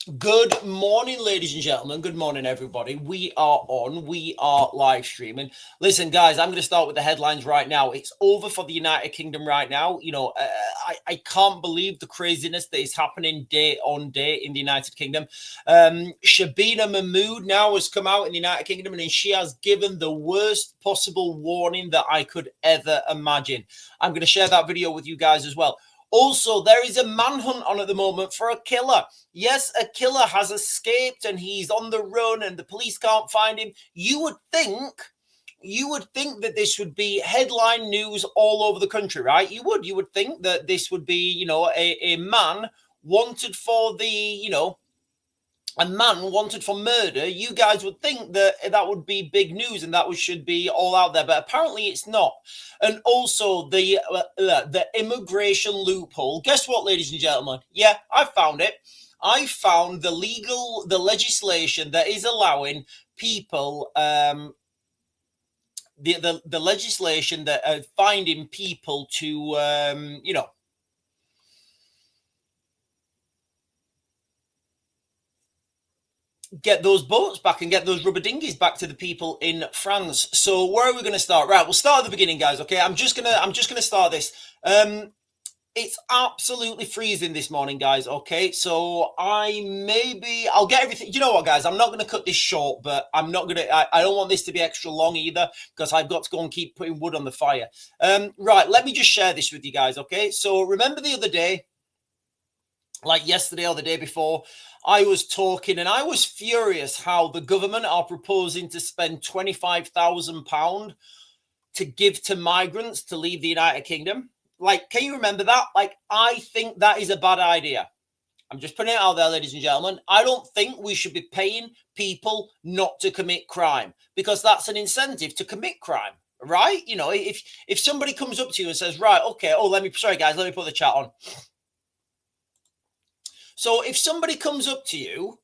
Good morning, ladies and gentlemen. Good morning, everybody. We are on. We are live streaming. Listen, guys, I'm going to start with the headlines right now. It's over for the United Kingdom right now. You know, I can't believe the craziness that is happening day on day in the United Kingdom. Shabina Mahmood now has come out in the United Kingdom and she has given the worst possible warning that I could ever imagine. I'm going to share that video with you guys as well. Also, there is a manhunt on at the moment for a killer. Yes, a killer has escaped and he's on the run and the police can't find him. You would think that this would be headline news all over the country, right? You would think that this would be, you know, a man wanted for the, you know, a man wanted for murder. You guys would think that that would be big news and that should be all out there, but apparently it's not. And also the immigration loophole. Guess what, ladies and gentlemen? Yeah, I found it. I found the legislation that is allowing people, the legislation that are finding people to, you know, get those boats back and get those rubber dinghies back to the people in France. So where are we going to start? Right, we'll start at the beginning, guys. Okay, I'm just gonna start this. It's absolutely freezing this morning, guys. Okay, so I'll get everything. You know what, guys? I'm not going to cut this short, but I'm not going to. I don't want this to be extra long either because I've got to go and keep putting wood on the fire. Right, let me just share this with you guys. Okay, so remember the other day, like yesterday or the day before, I was talking and I was furious how the government are proposing to spend £25,000 to give to migrants to leave the United Kingdom. Like, can you remember that? Like, I think that is a bad idea. I'm just putting it out there, ladies and gentlemen. I don't think we should be paying people not to commit crime because that's an incentive to commit crime, right? You know, if somebody comes up to you and says, right, okay, sorry guys, let me put the chat on. So if somebody comes up to you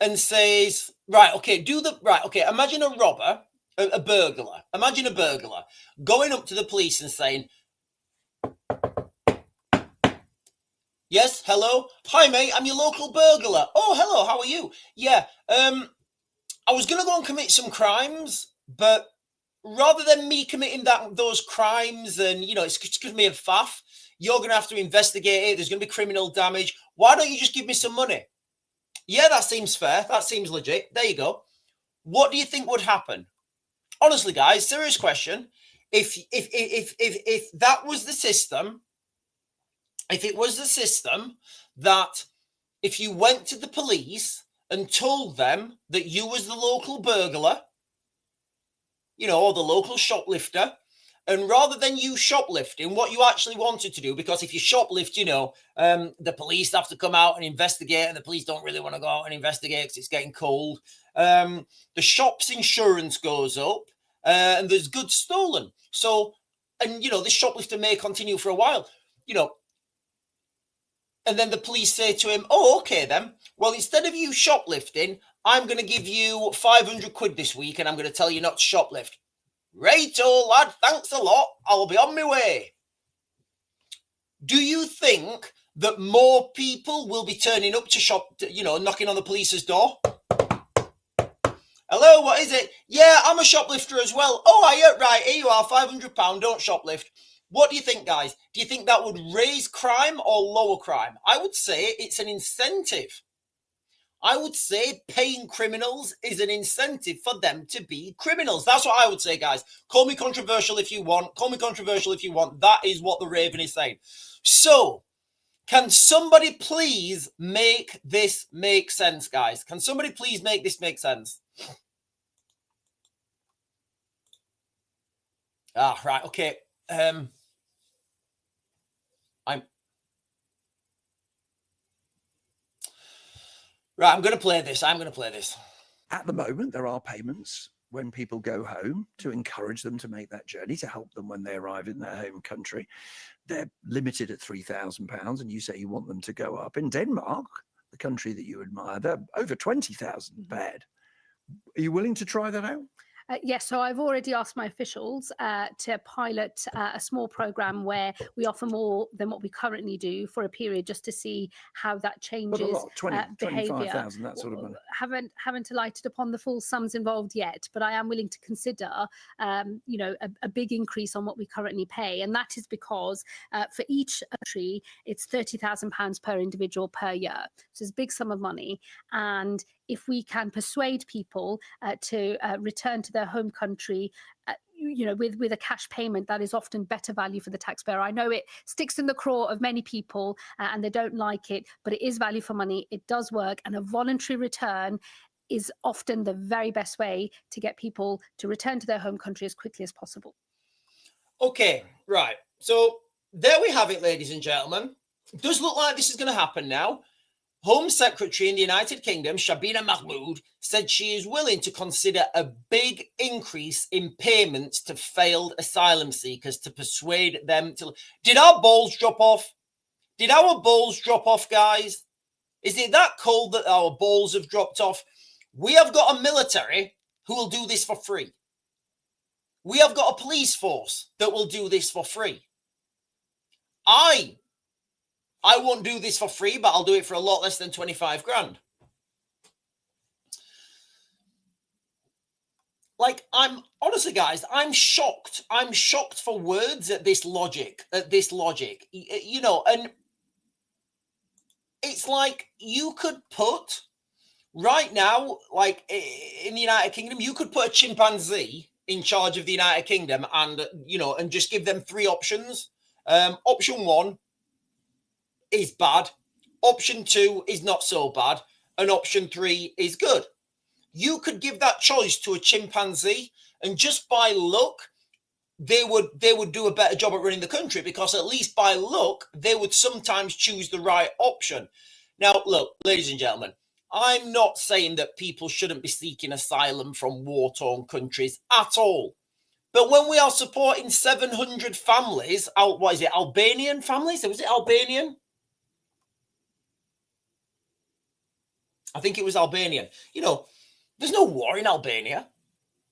and says, right, okay, imagine a robber, a burglar. Imagine a burglar going up to the police and saying, yes, hello? Hi, mate, I'm your local burglar. Oh, hello, how are you? Yeah, I was going to go and commit some crimes, but rather than me committing those crimes and, you know, it's going to be a faff, you're going to have to investigate it. There's going to be criminal damage. Why don't you just give me some money? Yeah, that seems fair. That seems legit. There you go. What do you think would happen? Honestly, guys, serious question. If that was the system, if it was the system that if you went to the police and told them that you was the local burglar, you know, or the local shoplifter, and rather than you shoplifting, what you actually wanted to do, because if you shoplift, you know, the police have to come out and investigate, and the police don't really want to go out and investigate because it's getting cold. The shop's insurance goes up, and there's goods stolen. So, and, you know, this shoplifter may continue for a while, you know, and then the police say to him, oh, okay then. Well, instead of you shoplifting, I'm going to give you 500 quid this week and I'm going to tell you not to shoplift. Righto, lad, thanks a lot. I'll be on my way. Do you think that more people will be turning up to shop, you know, knocking on the police's door? Hello, what is it? Yeah, I'm a shoplifter as well. Oh, are you? Right, here you are, £500, don't shoplift. What do you think, guys? Do you think that would raise crime or lower crime? I would say it's an incentive. I would say paying criminals is an incentive for them to be criminals. That's what I would say, guys. Call me controversial if you want. Call me controversial if you want. That is what the Raven is saying. So, can somebody please make this make sense, guys? Can somebody please make this make sense? Right, okay. I'm going to play this. At the moment, there are payments when people go home to encourage them to make that journey, to help them when they arrive in their home country. They're limited at £3,000, and you say you want them to go up. In Denmark, the country that you admire, they're over 20,000 bad. Are you willing to try that out? Yes, so I've already asked my officials to pilot a small program where we offer more than what we currently do for a period, just to see how that But a changes lot, 20, behaviour. 25,000, that sort of money. Haven't alighted upon the full sums involved yet, but I am willing to consider, a big increase on what we currently pay, and that is because for each tree, it's £30,000 per individual per year. So it's a big sum of money, and if we can persuade people to return to their home country, with a cash payment, that is often better value for the taxpayer. I know it sticks in the craw of many people and they don't like it, but it is value for money. It does work, and a voluntary return is often the very best way to get people to return to their home country as quickly as possible. Okay, right. So there we have it, ladies and gentlemen. It does look like this is going to happen now. Home Secretary in the United Kingdom, Shabina Mahmood, said she is willing to consider a big increase in payments to failed asylum seekers to persuade them to... Did our balls drop off? Did our balls drop off, guys? Is it that cold that our balls have dropped off? We have got a military who will do this for free. We have got a police force that will do this for free. I won't do this for free, but I'll do it for a lot less than 25 grand. Like, honestly, guys, I'm shocked. I'm shocked for words at this logic, and it's like you could put right now, like in the United Kingdom, you could put a chimpanzee in charge of the United Kingdom and just give them three options. Option one is bad, option two is not so bad, and option three is good. You could give that choice to a chimpanzee, and just by luck, they would do a better job at running the country, because at least by luck, they would sometimes choose the right option. Now, look, ladies and gentlemen, I'm not saying that people shouldn't be seeking asylum from war-torn countries at all. But when we are supporting 700 families, what is it, Albanian families? Was it Albanian? I think it was Albanian. There's no war in Albania.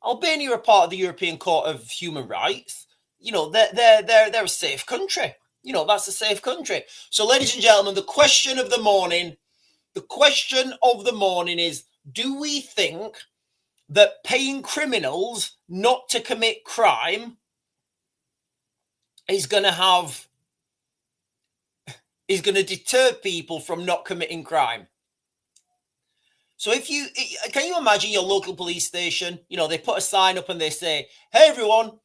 Albania are part of the European Court of Human Rights. They're a safe country. That's a safe country. So, ladies and gentlemen, the question of the morning is, do we think that paying criminals not to commit crime is going to deter people from not committing crime? So can you imagine your local police station? They put a sign up and they say, hey, everyone,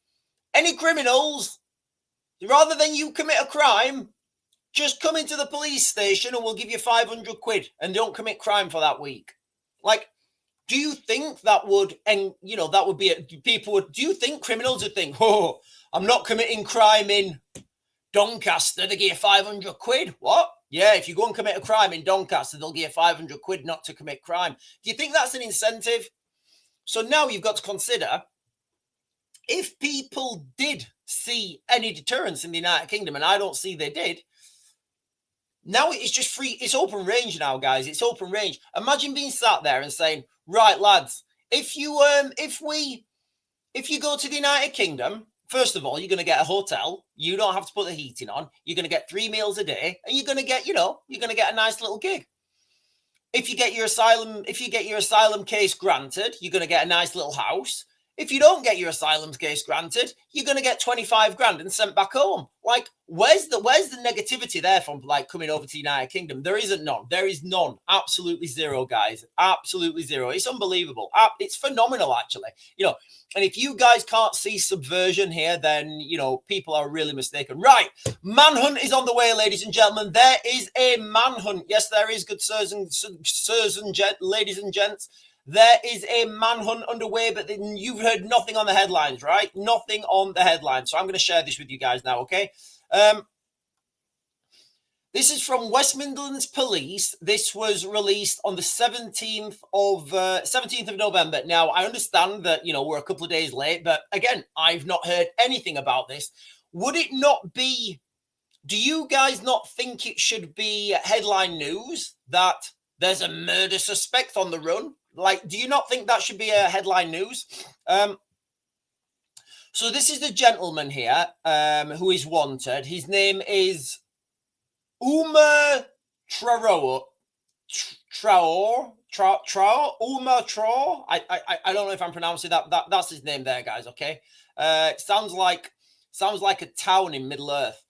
any criminals, rather than you commit a crime, just come into the police station and we'll give you 500 quid and don't commit crime for that week. Like, do you think that would, do you think criminals would think, oh, I'm not committing crime in Doncaster, they give you 500 quid? What? Yeah, if you go and commit a crime in Doncaster, they'll give you 500 quid not to commit crime. Do you think that's an incentive? So now you've got to consider, if people did see any deterrence in the United Kingdom, and I don't see they did, now it's just free. It's open range now, guys. It's open range. Imagine being sat there and saying, right, lads, if you go to the United Kingdom, first of all, you're going to get a hotel. You don't have to put the heating on. You're going to get 3 meals a day, and you're going to get, a nice little gig. If you get your asylum case granted, you're going to get a nice little house. If you don't get your asylum case granted, you're going to get 25 grand and sent back home. Like, where's the negativity there from, like, coming over to the United Kingdom? There isn't none. There is none. Absolutely zero, guys. Absolutely zero. It's unbelievable. It's phenomenal, actually. And if you guys can't see subversion here, then, people are really mistaken. Right. Manhunt is on the way, ladies and gentlemen. There is a manhunt. Yes, there is, good sirs and ladies and gents. There is a manhunt underway, but you've heard nothing on the headlines, right? Nothing on the headlines. So I'm going to share this with you guys now, okay? This is from West Midlands Police. This was released on the 17th of November. Now, I understand that, we're a couple of days late, but again, I've not heard anything about this. Would it not be, do you guys not think it should be headline news that there's a murder suspect on the run? Like, do you not think that should be a headline news? So this is the gentleman here who is wanted. His name is Umar Traore. Umar Traore. I don't know if I'm pronouncing that. That's his name there, guys. Okay. It sounds like a town in Middle Earth.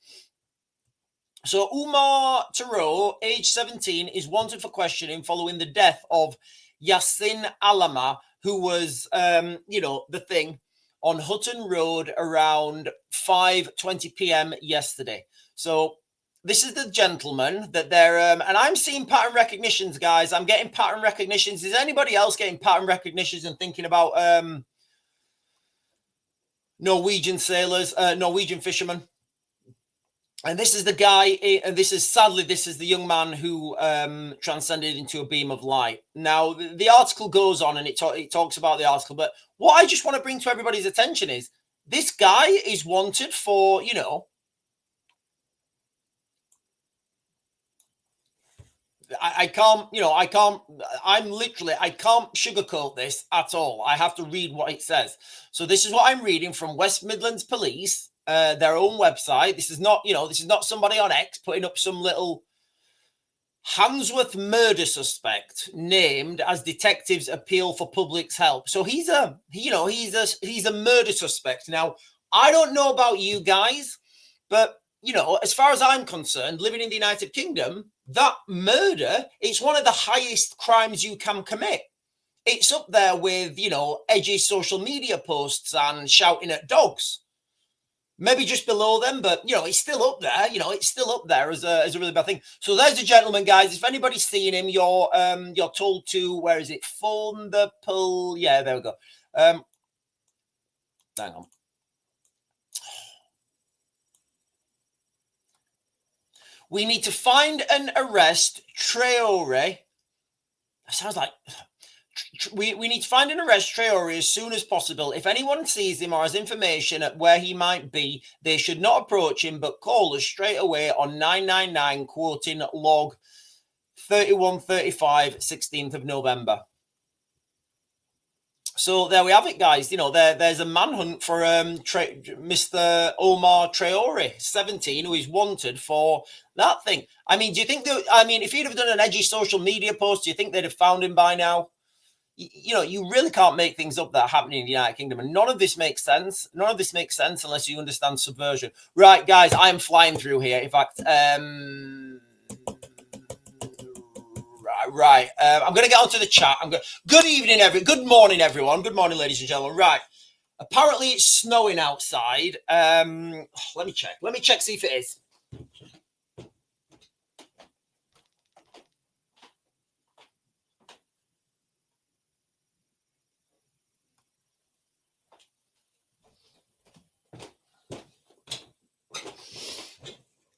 So Umar Traore, age 17, is wanted for questioning following the death of Yassin Alama, who was, the thing on Hutton Road around 5:20 p.m. yesterday. So this is the gentleman that they're, and I'm seeing pattern recognitions, guys. I'm getting pattern recognitions. Is anybody else getting pattern recognitions and thinking about Norwegian sailors, Norwegian fishermen? And this is the guy, and this is the young man who transcended into a beam of light. Now, the article goes on and it talks about the article, but what I just want to bring to everybody's attention is this guy is wanted for, I can't sugarcoat this at all. I have to read what it says. So this is what I'm reading from West Midlands Police. Their own website. This is not somebody on X putting up some little Handsworth murder suspect named as detectives appeal for public's help. So he's a murder suspect. Now, I don't know about you guys, but as far as I'm concerned, living in the United Kingdom, that murder, it's one of the highest crimes you can commit. It's up there with, edgy social media posts and shouting at dogs. Maybe just below them, but it's still up there. It's still up there as a really bad thing. So there's a gentleman, guys. If anybody's seen him, you're told to, where is it? Phone the pull. Yeah, there we go. Hang on. We need to find and arrest Traore. That sounds like. We need to find and arrest Traore as soon as possible. If anyone sees him or has information at where he might be, they should not approach him, but call us straight away on 999, quoting log 3135, 16th of November. So there we have it, guys. There's a manhunt for Mr. Omar Traore, 17, who is wanted for that thing. I mean, do you think if he'd have done an edgy social media post, do you think they'd have found him by now? You really can't make things up that are happening in the United Kingdom. And none of this makes sense. None of this makes sense unless you understand subversion. Right, guys, I am flying through here. In fact, I'm going to get onto the chat. Good evening, good morning, everyone. Good morning, ladies and gentlemen. Right. Apparently, it's snowing outside. Let me check. See if it is.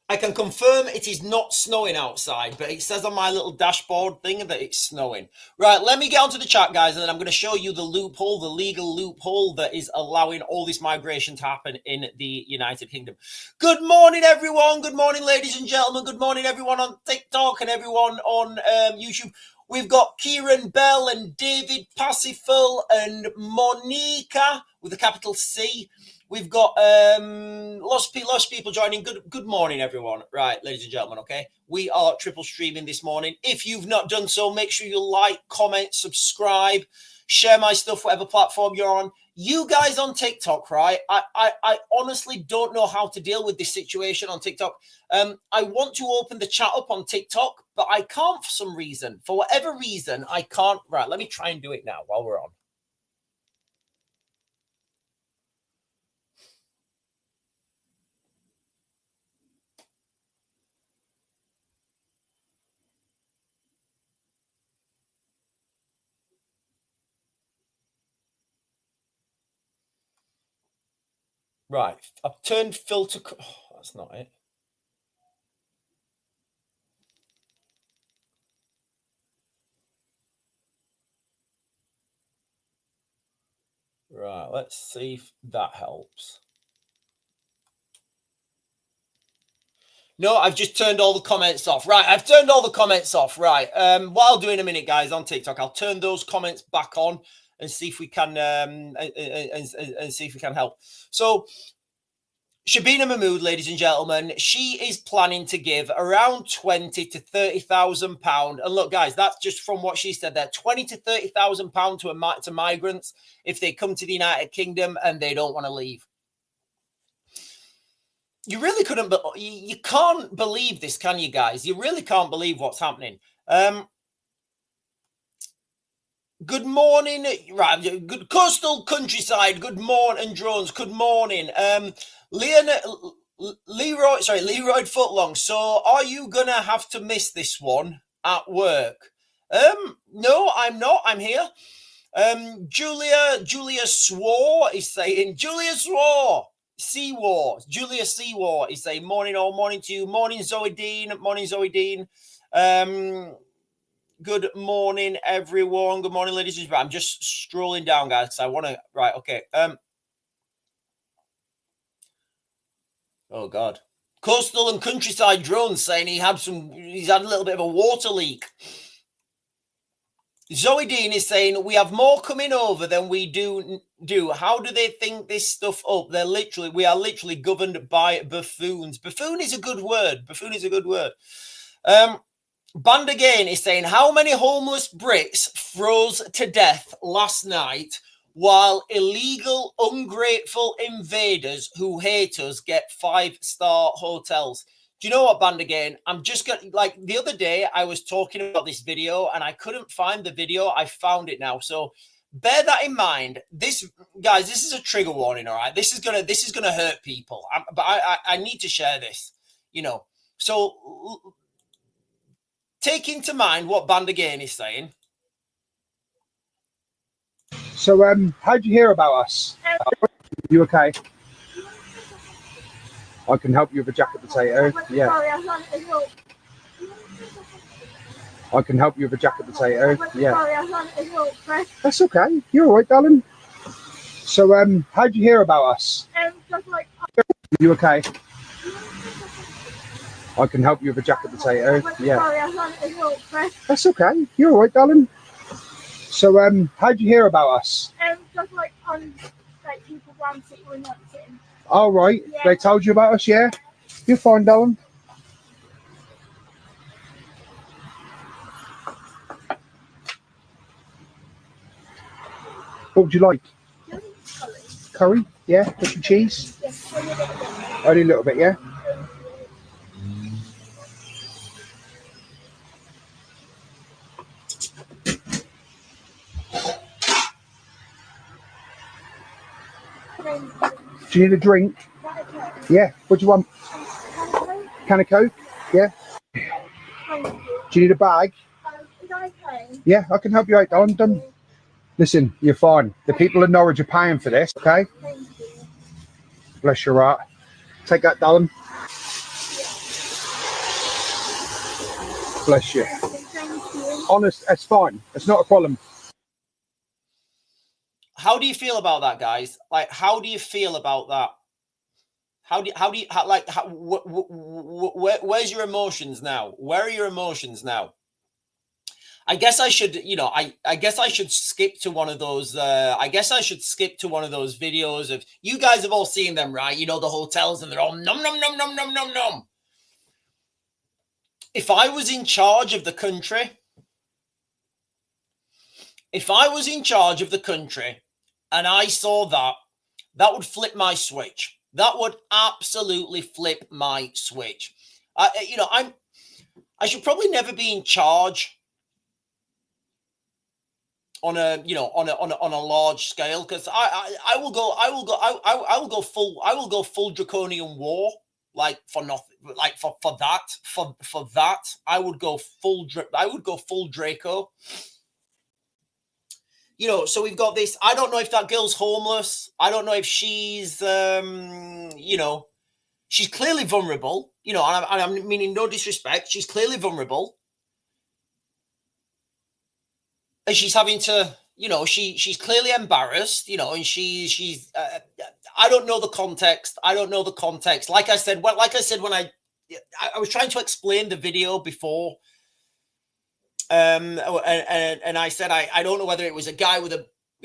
I can confirm it is not snowing outside, but it says on my little dashboard thing that it's snowing. Right, let me get onto the chat, guys, and then I'm going to show you the loophole, the legal loophole that is allowing all this migration to happen in the United Kingdom. Good morning, everyone. Good morning, ladies and gentlemen. Good morning, everyone on TikTok and everyone on YouTube. We've got Kieran Bell and David Passiful and Monica with a capital C. We've got lots of people joining. Good morning, everyone. Right, ladies and gentlemen, okay? We are triple streaming this morning. If you've not done so, make sure you like, comment, subscribe, share my stuff, whatever platform you're on. You guys on TikTok, right? I honestly don't know how to deal with this situation on TikTok. I want to open the chat up on TikTok, but I can't for some reason. For whatever reason, I can't. Right, let me try and do it now while we're on. Right, I've turned filter. Oh, that's not it. Right, let's see if that helps. No, I've just turned all the comments off. Right, I've turned all the comments off. Right, what I'll do in a minute, guys, on TikTok, I'll turn those comments back on. and see if we can and see if we can help. So Shabina Mahmood, ladies and gentlemen, she is planning to give around 20 to 30,000 pound. And look, guys, that's just from what she said there: 20 to 30,000 pound to migrants if they come to the United Kingdom and they don't want to leave. You really couldn't, but you can't believe this, can you, guys? You really can't believe what's happening. Good morning, right? Good coastal countryside. Good morning, and drones. Good morning, Leroy Footlong. So, are you gonna have to miss this one at work? No, I'm not. I'm here. Julia Swore is saying. Julia Swore is saying morning all morning to you. Morning Zoe Dean. Morning Zoe Dean. Good morning, everyone. Good morning, ladies and gentlemen. I'm just strolling down, guys, because I want to. Right, okay. Oh God. Coastal and countryside drones saying he's had a little bit of a water leak. Zoe Dean is saying we have more coming over than we do. How do they think this stuff up? We are literally governed by buffoons. Buffoon is a good word. Band again is saying, how many homeless Brits froze to death last night while illegal, ungrateful invaders who hate us get 5-star hotels? Do you know what, Band again? I'm just going to, like, the other day I was talking about this video and I couldn't find the video. I found it now. So bear that in mind. This, guys, this is a trigger warning, all right? This is gonna hurt people. But I need to share this, you know. So take into mind what Band again is saying. So, how'd you hear about us? You okay? I can help you with a jacket potato. Yeah. I can help you with a jacket potato. Yeah. That's okay. You're all right, darling. So, how'd you hear about us? Just like. You okay? I can help you with a jacket potato. Yeah. That's okay. You're all right, darling. So, how'd you hear about us? Just like on like people around City we're not sitting. All right. Yeah. They told you about us, yeah? You're fine, darling. What would you like? Curry? Yeah. With some cheese? Yes, Only a little bit, yeah? Do you need a drink? Yeah. What do you want? Can of Coke? Yeah. Do you need a bag? Is that okay? Yeah, I can help you out, darling. Done. Listen, you're fine. The people in Norwich are paying for this, okay? Thank you. Bless your heart. Take that, darling. Bless you. Thank you. Honest, that's fine. It's not a problem. How do you feel about that, guys? Like, how do you feel about that? Where's your emotions now? Where are your emotions now? I guess I should, you know, I guess I should skip to one of those. I guess I should skip to one of those videos of, you guys have all seen them, right? You know, the hotels and they're all num num num num num num num. If I was in charge of the country, and I saw that, that would flip my switch. That would absolutely flip my switch. You know, I should probably never be in charge on a, you know, on a large scale, because I will go full draconian war, like for nothing, like for that I would go full Draco. You know, so we've got this. I don't know if that girl's homeless. I don't know if she's, you know, she's clearly vulnerable. You know, and I'm meaning no disrespect. She's clearly vulnerable. And she's having to, you know, she's clearly embarrassed, you know, and she's I don't know the context. Like I said when I was trying to explain the video before, and I said I don't know whether it was a guy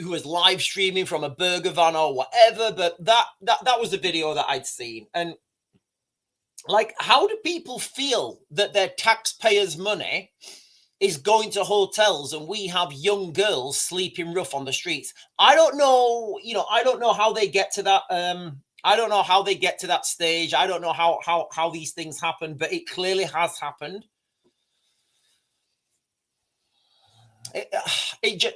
who was live streaming from a burger van or whatever, but that was the video that I'd seen. And like, how do people feel that their taxpayers' money is going to hotels and we have young girls sleeping rough on the streets? I don't know, I don't know how they get to that. I don't know how they get to that stage. I don't know how these things happen, but it clearly has happened. It just,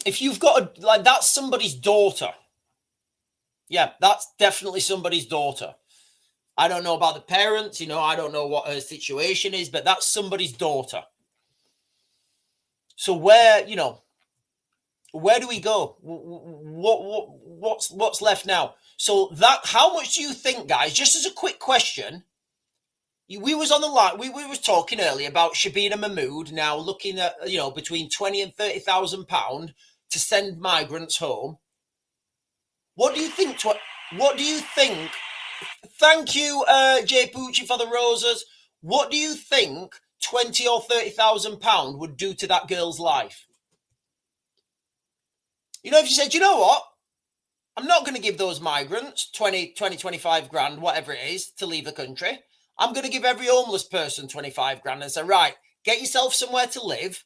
if you've got that's somebody's daughter. Yeah, that's definitely somebody's daughter. I don't know about the parents, I don't know what her situation is, but that's somebody's daughter. So where do we go? What's left now? So how much do you think, guys, just as a quick question, we was on the line, we was talking earlier about Shabina Mahmood now looking at, between 20 and 30,000 pounds to send migrants home. What do you think? What do you think? Thank you, Jay Pucci, for the roses. What do you think 20 or 30,000 pounds would do to that girl's life? If you said, you know what? I'm not going to give those migrants 20, 25 grand, whatever it is, to leave the country. I'm going to give every homeless person 25 grand and say, right, get yourself somewhere to live,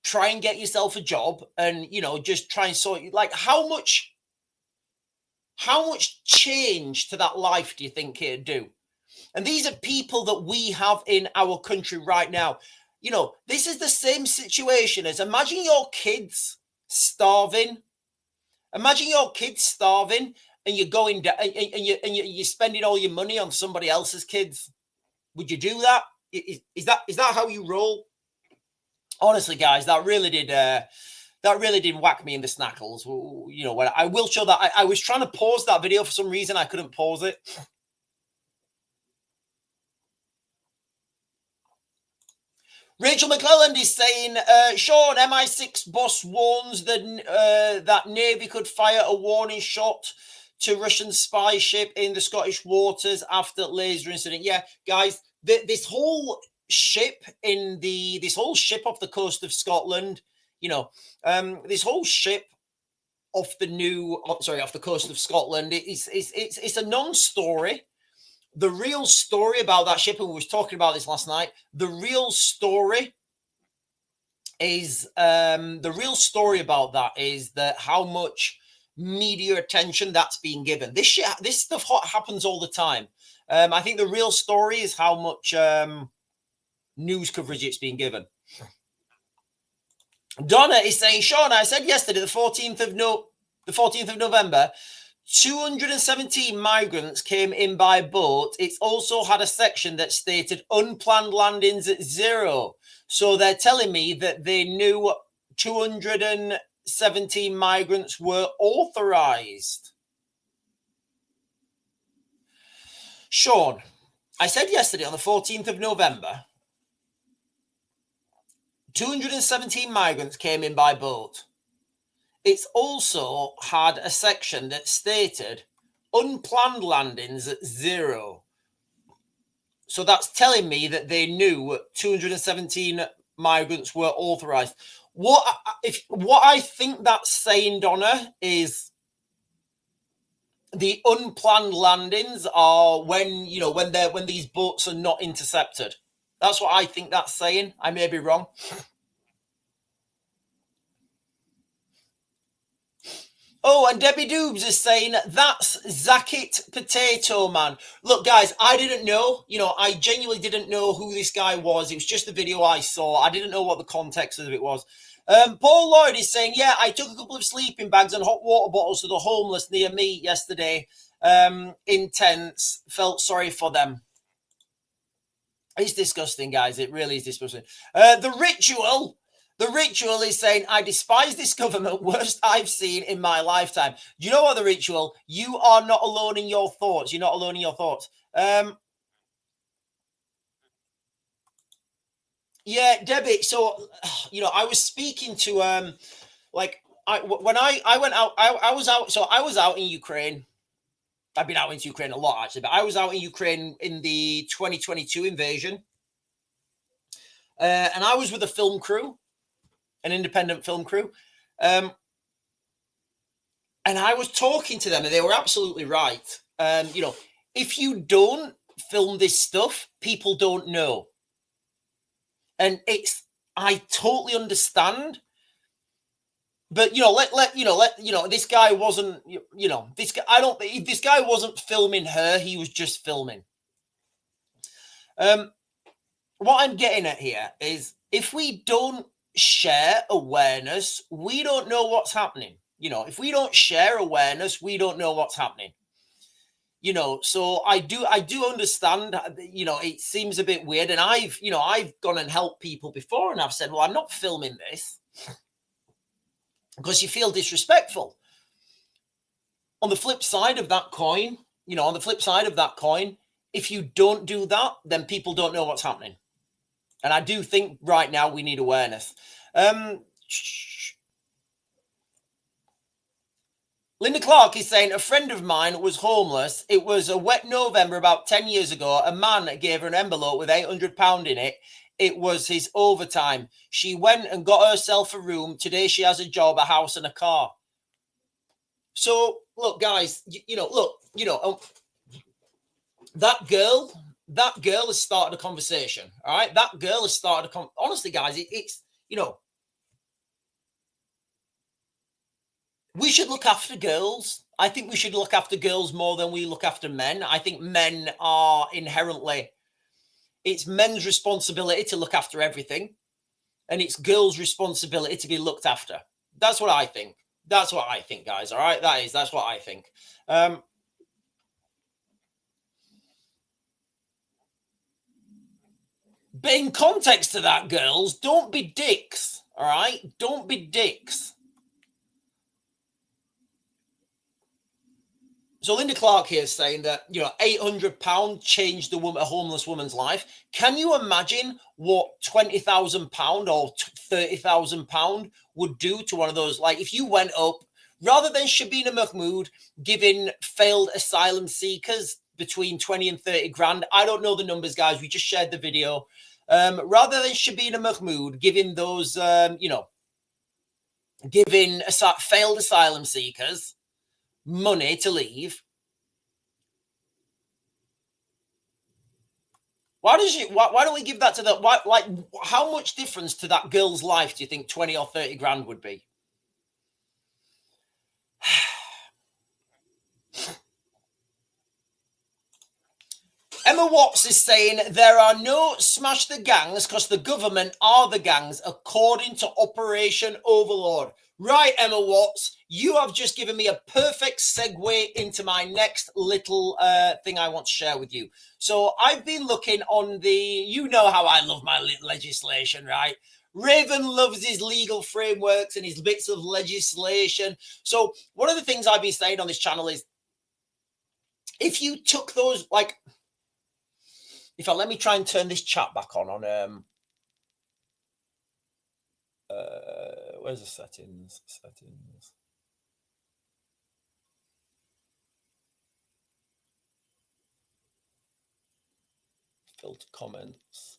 try and get yourself a job, and, just try and sort, how much change to that life do you think it'd do? And these are people that we have in our country right now. This is the same situation as, imagine your kids starving. Imagine your kids starving and you're going down and you're spending all your money on somebody else's kids. Would you do that? Is that how you roll? Honestly, guys, that really did whack me in the snackles. When I will show that I was trying to pause that video for some reason, I couldn't pause it. Rachel McClelland is saying, Sean, MI6 boss warns that Navy could fire a warning shot to Russian spy ship in the Scottish waters after laser incident. Yeah, guys, this whole ship off the coast of Scotland, this whole ship off the coast of Scotland, it's a non-story. The real story about that ship, and we were talking about this last night, the real story about that is that how much media attention that's being given. This stuff happens all the time. I think the real story is how much news coverage it's being given. Donna is saying, Sean, I said yesterday, the 14th of November, 217 migrants came in by boat. It's also had a section that stated unplanned landings at 0. So they're telling me that they knew 217 migrants were authorized. Sean, I said yesterday on the 14th of November, 217 migrants came in by boat. It's also had a section that stated unplanned landings at 0. So that's telling me that they knew 217 migrants were authorized. What I think that's saying, Donna, is the unplanned landings are when these boats are not intercepted. That's what I think that's saying. I may be wrong. Oh, and Debbie Doobs is saying, that's Zakit Potato Man. Look, guys, I didn't know. I genuinely didn't know who this guy was. It was just the video I saw. I didn't know what the context of it was. Paul Lloyd is saying, yeah, I took a couple of sleeping bags and hot water bottles to the homeless near me yesterday in tents. Felt sorry for them. It's disgusting, guys. It really is disgusting. The Ritual is saying, I despise this government, worst I've seen in my lifetime. Do you know what, The Ritual? You are not alone in your thoughts. You're not alone in your thoughts. Yeah, Debbie. So, I was speaking to, when I went out, I was out. So I was out in Ukraine. I've been out into Ukraine a lot, actually, but I was out in Ukraine in the 2022 invasion. and I was with a film crew, an independent film crew. And I was talking to them, and they were absolutely right. You know, if you don't film this stuff, people don't know. And I totally understand. But, you know, this guy wasn't, you know, this guy wasn't filming her. He was just filming. What I'm getting at here is if we don't share awareness, we don't know what's happening. You know, if we don't share awareness, we don't know what's happening. You know, so I do understand, you know, it seems a bit weird. And I've gone and helped people before, and I've said, well, I'm not filming this because you feel disrespectful. On the flip side of that coin, if you don't do that, then people don't know what's happening. And I do think right now we need awareness. Linda Clark is saying, a friend of mine was homeless. It was a wet November about 10 years ago. A man gave her an envelope with £800 in it. It was his overtime. She went and got herself a room. Today she has a job, a house and a car. So, look, guys, that girl has started a conversation. All right. That girl has started honestly, guys, it's, you know, we should look after girls. I think we should look after girls more than we look after men. I think men are inherently, it's men's responsibility to look after everything. And it's girls' responsibility to be looked after. That's what I think. That's what I think, guys. All right. That's what I think. But in context to that, girls, don't be dicks. All right. Don't be dicks. So Linda Clark here is saying that, you know, £800 changed a homeless woman's life. Can you imagine what £20,000 or £30,000 would do to one of those? Like if you went up, rather than Shabina Mahmood giving failed asylum seekers between 20 and 30 grand. I don't know the numbers, guys. We just shared the video. Rather than Shabina Mahmood giving those, giving failed asylum seekers money to leave. Why don't we give that to the, like, how much difference to that girl's life do you think 20 or 30 grand would be? Emma Watts is saying there are no smash the gangs because the government are the gangs according to Operation Overlord. Right, Emma Watts, you have just given me a perfect segue into my next little thing I want to share with you. So I've been looking on the, you know how I love my legislation, right? Raven loves his legal frameworks and his bits of legislation. So one of the things I've been saying on this channel is if you took those, like, in fact, let me try and turn this chat back on where's the settings? Filter comments.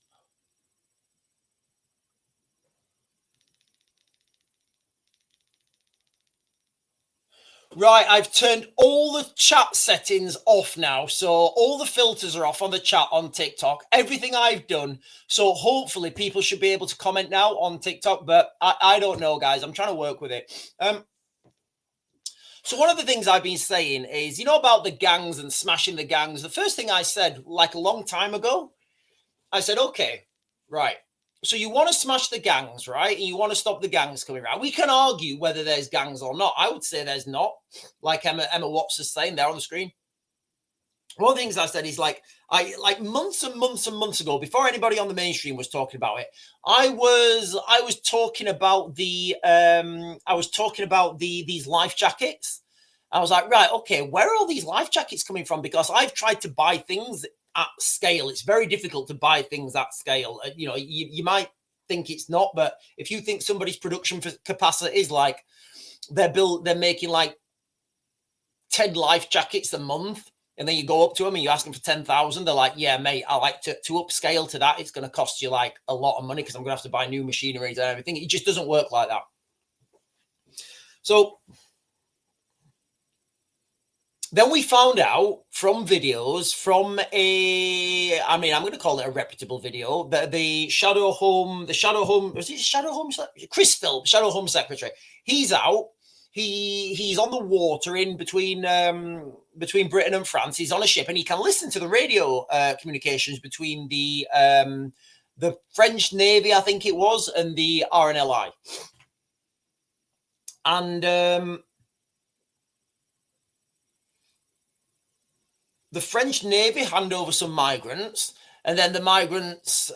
Right, I've turned all the chat settings off now. So all the filters are off on the chat on TikTok. Everything I've done. So hopefully people should be able to comment now on TikTok. But I don't know, guys. I'm trying to work with it. So one of the things I've been saying is, you know, about the gangs and smashing the gangs. The first thing I said, like a long time ago, I said, okay, right. So you want to smash the gangs, right? And you want to stop the gangs coming around. We can argue whether there's gangs or not. I would say there's not, like Emma Watts is saying there on the screen. One of the things I said is like months and months and months ago, before anybody on the mainstream was talking about it, I was talking about these life jackets. I was like, right, okay, where are all these life jackets coming from? Because I've tried to buy things at scale. It's very difficult to buy things at scale. You know, you might think it's not, but if you think somebody's production capacity is like they're making like 10 life jackets a month, And then you go up to them and you ask them for 10,000. They're like, yeah, mate, I like to upscale to that. It's going to cost you like a lot of money because I'm going to have to buy new machinery and everything. It just doesn't work like that. So then we found out from videos from I'm going to call it a reputable video, that the Shadow Home, was it Shadow Home? Chris Philp, Shadow Home Secretary. He's out. He's on the water in between Britain and France. He's on a ship and he can listen to the radio communications between the French Navy, I think it was, and the RNLI. And the French Navy hand over some migrants, and then the migrants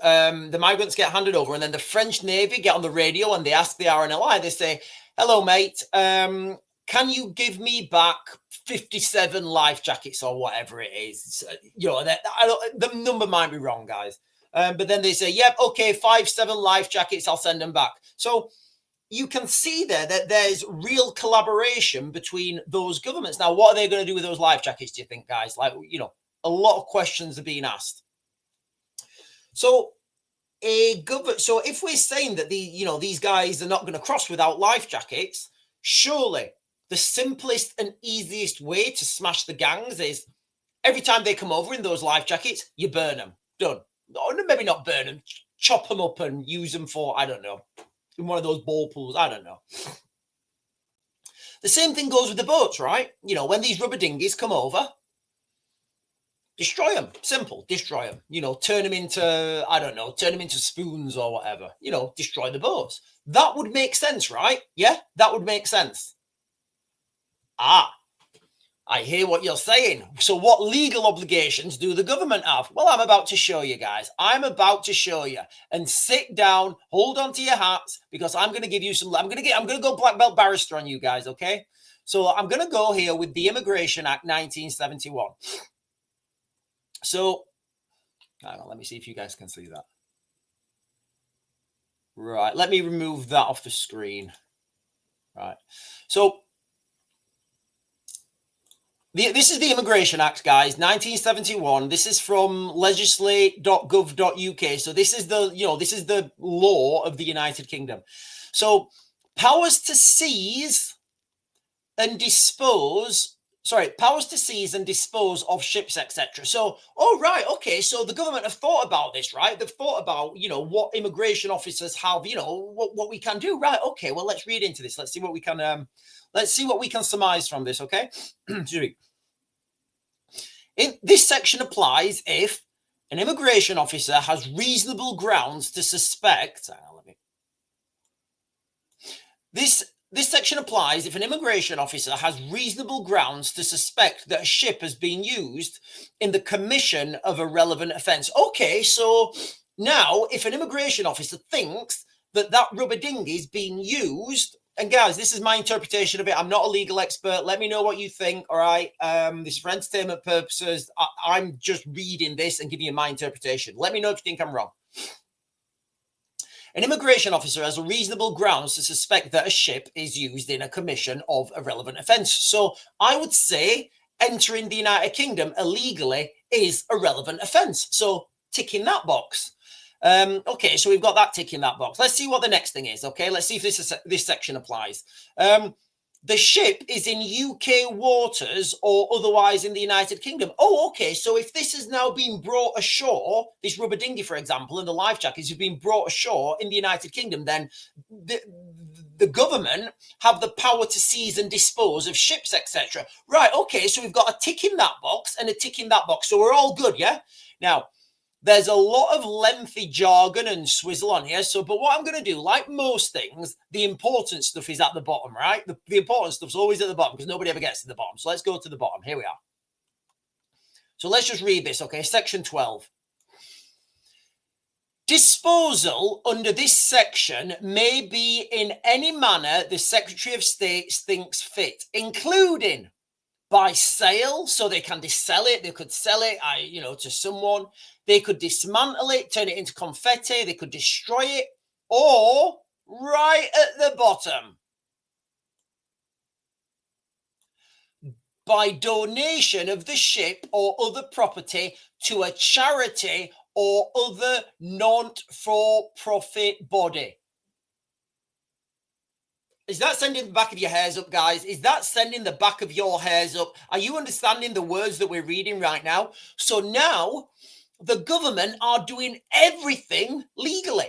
get handed over, and then the French Navy get on the radio and they ask the RNLI. They say, "Hello, mate. Can you give me back 57 life jackets or whatever it is?" The number might be wrong, guys. But then they say, "Yep, okay, 57 life jackets. I'll send them back." So you can see there that there's real collaboration between those governments. Now, what are they going to do with those life jackets, do you think, guys? Like, a lot of questions are being asked. So if we're saying that these guys are not going to cross without life jackets, surely the simplest and easiest way to smash the gangs is every time they come over in those life jackets, you burn them. Done. Or maybe not burn them, chop them up and use them for, I don't know, in one of those ball pools. I don't know. The same thing goes with the boats, right? When these rubber dinghies come over, destroy them. Simple. Destroy them. Turn them into spoons or whatever. Destroy the boats. That would make sense, right? Yeah, that would make sense. I hear what you're saying. So what legal obligations do the government have? Well, I'm about to show you guys. I'm about to show you. And sit down, hold on to your hats, because I'm going to give you some, I'm going to go black belt barrister on you guys, okay? So I'm going to go here with the Immigration Act 1971. So, hang on, let me see if you guys can see that. Right, let me remove that off the screen. Right, so this is the Immigration Act, guys, 1971. This is from legislate.gov.uk. So this is the law of the United Kingdom. So powers to seize and dispose of ships, etc. So, right, okay. So the government have thought about this, right? They've thought about, what immigration officers have, what we can do, right? Okay, well, let's read into this. Let's see what we can, surmise from this, okay? This section applies if an immigration officer has reasonable grounds to suspect. This section applies if an immigration officer has reasonable grounds to suspect that a ship has been used in the commission of a relevant offence. Okay, so now if an immigration officer thinks that rubber dinghy is being used, and guys, this is my interpretation of it. I'm not a legal expert. Let me know what you think, all right? This is for entertainment purposes. I'm just reading this and giving you my interpretation. Let me know if you think I'm wrong. An immigration officer has a reasonable grounds to suspect that a ship is used in a commission of a relevant offence. So I would say entering the United Kingdom illegally is a relevant offence. So ticking that box. Okay, so we've got that tick in that box. Let's see what the next thing is. Okay, let's see if this section applies. The ship is in UK waters or otherwise in the United Kingdom. Oh, okay. So if this has now been brought ashore, this rubber dinghy, for example, and the life jackets have been brought ashore in the United Kingdom, then the government have the power to seize and dispose of ships, etc. Right. Okay. So we've got a tick in that box and a tick in that box. So we're all good. Yeah. Now, there's a lot of lengthy jargon and swizzle on here. So, but what I'm going to do, like most things, the important stuff is at the bottom, right? The important stuff's always at the bottom because nobody ever gets to the bottom. So let's go to the bottom. Here we are. So let's just read this, okay? Section 12. Disposal under this section may be in any manner the Secretary of State thinks fit, including by sale, so they can sell it. They could sell it, to someone. They could dismantle it, turn it into confetti. They could destroy it, or right at the bottom, by donation of the ship or other property to a charity or other non-for-profit body. Is that sending the back of your hairs up, guys? Is that sending the back of your hairs up? Are you understanding the words that we're reading right now? So now the government are doing everything legally.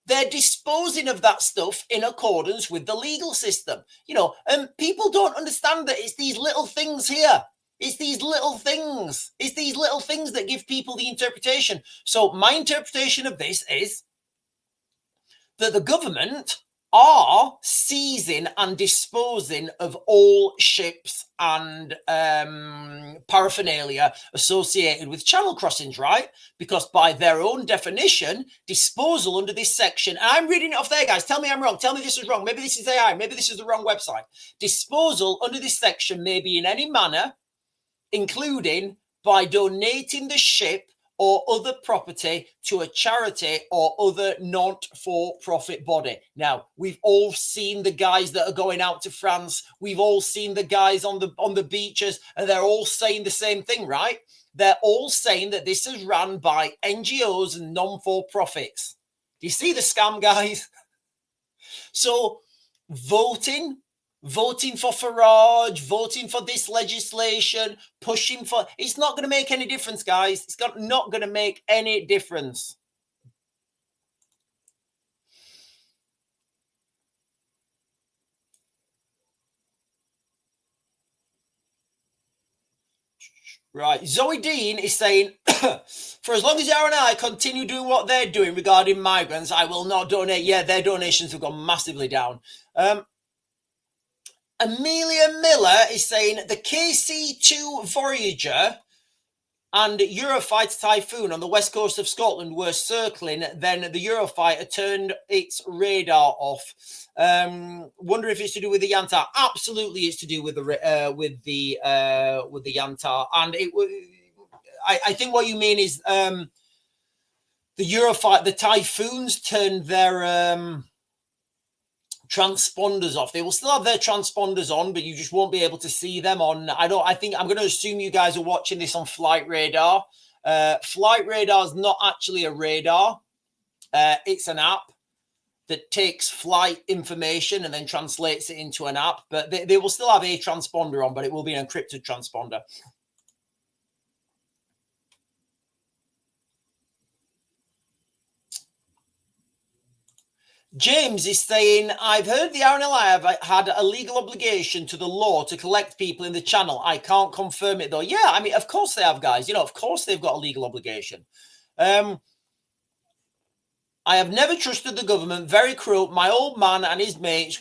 They're disposing of that stuff in accordance with the legal system. You know, and people don't understand that it's these little things here. It's these little things. It's these little things that give people the interpretation. So my interpretation of this is that the government are seizing and disposing of all ships and paraphernalia associated with channel crossings, right? Because by their own definition, disposal under this section, and I'm reading it off there, guys. Tell me I'm wrong. Tell me this is wrong. Maybe this is AI. Maybe this is the wrong website. Disposal under this section may be in any manner, including by donating the ship or other property to a charity or other not-for-profit body. Now, we've all seen the guys that are going out to France. We've all seen the guys on the beaches, and they're all saying the same thing, right? They're all saying that this is run by NGOs and non-for-profits. Do you see the scam, guys? So, voting for Farage, voting for this legislation, pushing for... It's not going to make any difference, guys. It's not going to make any difference. Right. Zoe Dean is saying, for as long as Aaron and I continue doing what they're doing regarding migrants, I will not donate. Yeah, their donations have gone massively down. Amelia Miller is saying the KC-2 Voyager and Eurofighter Typhoon on the west coast of Scotland were circling. Then the Eurofighter turned its radar off. Wonder if it's to do with the Yantar. Absolutely, it's to do with the Yantar. And I think what you mean is the Eurofighter, the Typhoons turned their transponders off. They will still have their transponders on, but you just won't be able to see them on. I think I'm going to assume you guys are watching this on Flight Radar. Flight Radar is not actually a radar. It's an app that takes flight information and then translates it into an app. But they will still have a transponder on, but it will be an encrypted transponder. James is saying, I've heard the RNLI have had a legal obligation to the law to collect people in the channel. I can't confirm it, though. Yeah, I mean, of course they have, guys. You know, of course they've got a legal obligation. I have never trusted the government. Very cruel. My old man and his mates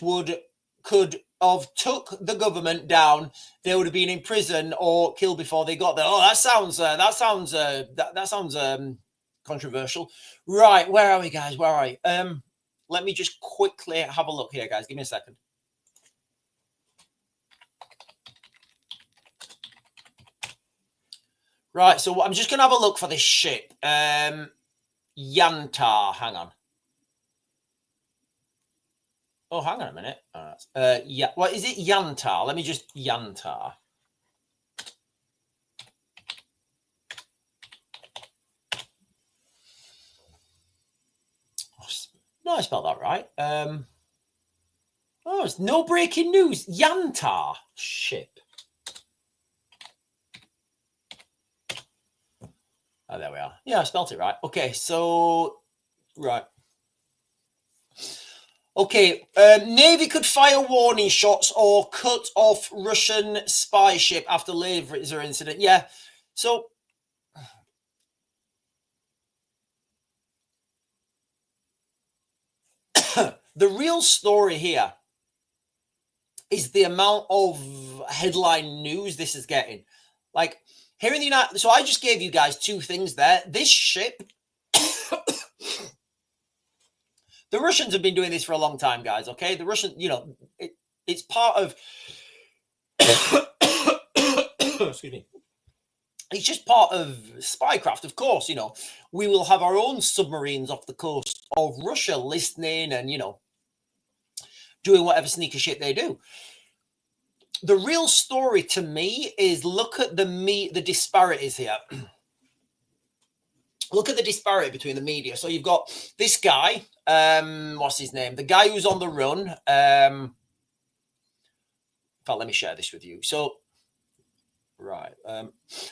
could have took the government down. They would have been in prison or killed before they got there. Oh, that sounds controversial. Right, where are we, guys? Where are we? Let me just quickly have a look here, guys. Give me a second. Right, so I'm just going to have a look for this ship. Yantar, hang on. Oh, hang on a minute. Yeah, what is it? Yantar. Let me just... Yantar. No, I spelled that right. Oh, it's no breaking news. Yantar ship. Oh, there we are. Yeah, I spelled it right. Okay, so... Right. Okay, Navy could fire warning shots or cut off Russian spy ship after laser incident. Yeah, so... The real story here is the amount of headline news this is getting. Like, here in the United... So I just gave you guys two things there. This ship... The Russians have been doing this for a long time, guys, okay? The Russian, you know, it's part of... Excuse me. It's just part of spycraft, of course, you know. We will have our own submarines off the coast of Russia listening and, you know, doing whatever sneaky shit they do. the real story to me is look at the disparities here. Look at the disparity between the media. So you've got this guy, what's his name? The guy who's on the run. In fact, let me share this with you. So, right.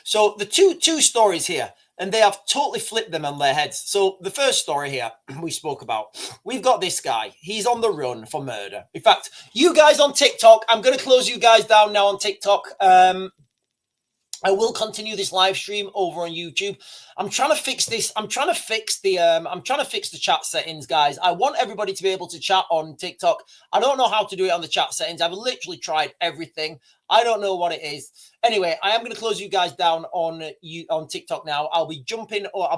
So the two stories here, and they have totally flipped them on their heads. So the first story here we spoke about, we've got this guy. He's on the run for murder. In fact, you guys on TikTok, I'm going to close you guys down now on TikTok. I will continue this live stream over on YouTube. I'm trying to fix this. I'm trying to fix the chat settings, guys. I want everybody to be able to chat on TikTok. I don't know how to do it on the chat settings. I've literally tried everything. I don't know what it is. Anyway, I am going to close you guys down on TikTok now. I'll be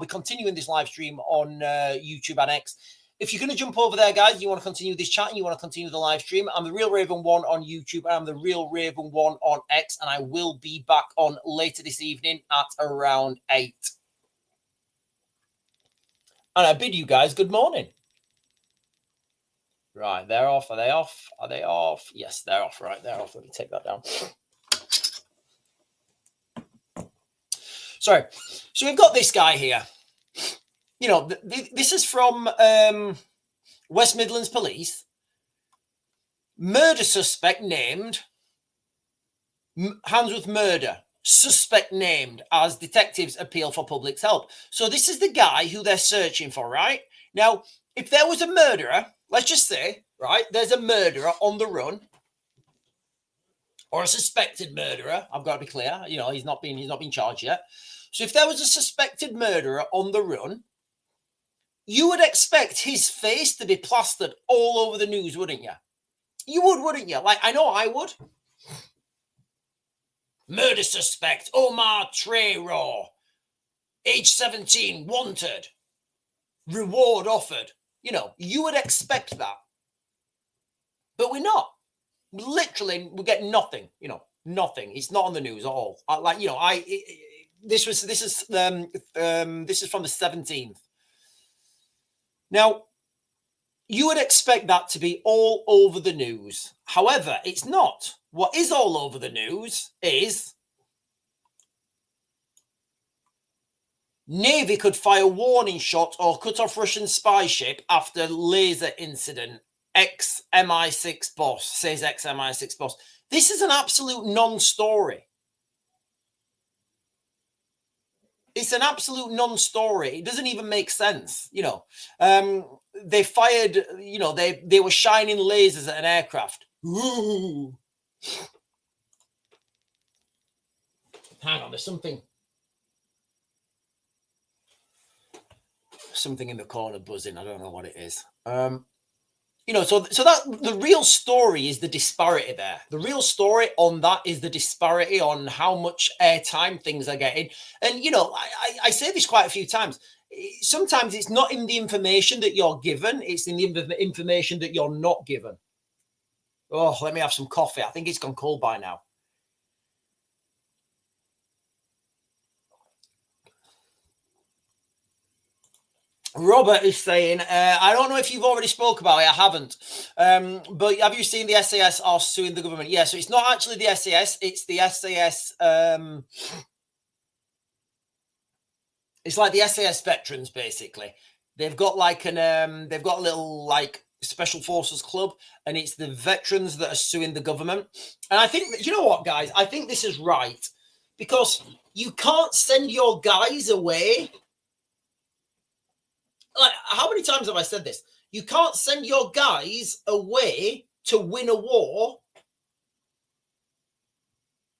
continuing this live stream on YouTube and X. If you're going to jump over there, guys, you want to continue this chat and you want to continue the live stream, I'm the Real Raven 1 on YouTube and I'm the Real Raven 1 on X, and I will be back on later this evening at around 8. And I bid you guys good morning. Right, they're off. Are they off? Are they off? Yes, they're off. Right, they're off. Let me take that down. Sorry. So we've got this guy here. You know, this is from West Midlands Police. Murder suspect named. Handsworth murder. Suspect named as detectives appeal for public's help. So this is the guy who they're searching for, right? Now, if there was a murderer, let's just say, right, there's a murderer on the run. Or a suspected murderer. I've got to be clear. You know, he's not been charged yet. So if there was a suspected murderer on the run, you would expect his face to be plastered all over the news, wouldn't you? You would, wouldn't you? Like, I know I would. Murder suspect, Omar Traore, age 17, wanted. Reward offered. You know, you would expect that. But we're not. Literally, we get nothing, you know, nothing. It's not on the news at all. This is from the 17th. Now, you would expect that to be all over the news. However, it's not. What is all over the news is Navy could fire warning shot or cut off Russian spy ship after laser incident. Ex-MI6 boss, says ex-MI6 boss. This is an absolute non-story. It's an absolute non-story. It doesn't even make sense. You know, they fired, you know, they were shining lasers at an aircraft. Ooh. Hang on, there's something in the corner buzzing. I don't know what it is. You know, so that the real story is the disparity there. The real story on that is the disparity on how much airtime things are getting. And, you know, I say this quite a few times. Sometimes it's not in the information that you're given. It's in the information that you're not given. Oh, let me have some coffee. I think it's gone cold by now. Robert is saying, I don't know if you've already spoke about it. I haven't. But have you seen the SAS are suing the government? Yeah, so it's not actually the SAS. It's the SAS. It's like the SAS veterans, basically. They've got like they've got a little like special forces club, and it's the veterans that are suing the government. And I think that, you know what, guys? I think this is right, because you can't send your guys away. Like, how many times have I said this? You can't send your guys away to win a war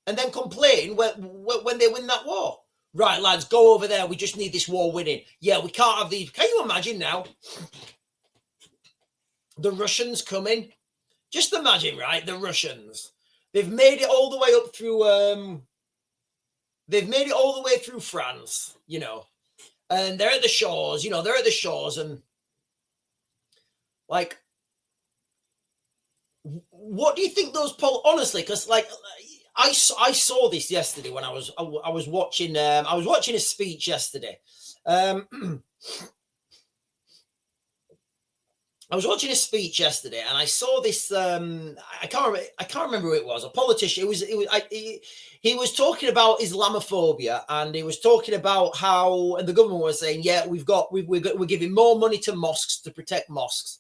and then complain when they win that war. Right, lads, go over there. We just need this war winning. Yeah, we can't have these. Can you imagine now? The Russians coming. Just imagine, right? The Russians. They've made it all the way up through. They've made it all the way through France, you know. And they're at the shores, you know, they're at the shores, and like, what do you think those honestly? Because like, I saw this yesterday when I was watching a speech yesterday, and I was watching a speech yesterday, and I saw this. I can't remember who it was. A politician. He was talking about Islamophobia, and he was talking about how, and the government was saying, yeah, we're giving more money to mosques to protect mosques,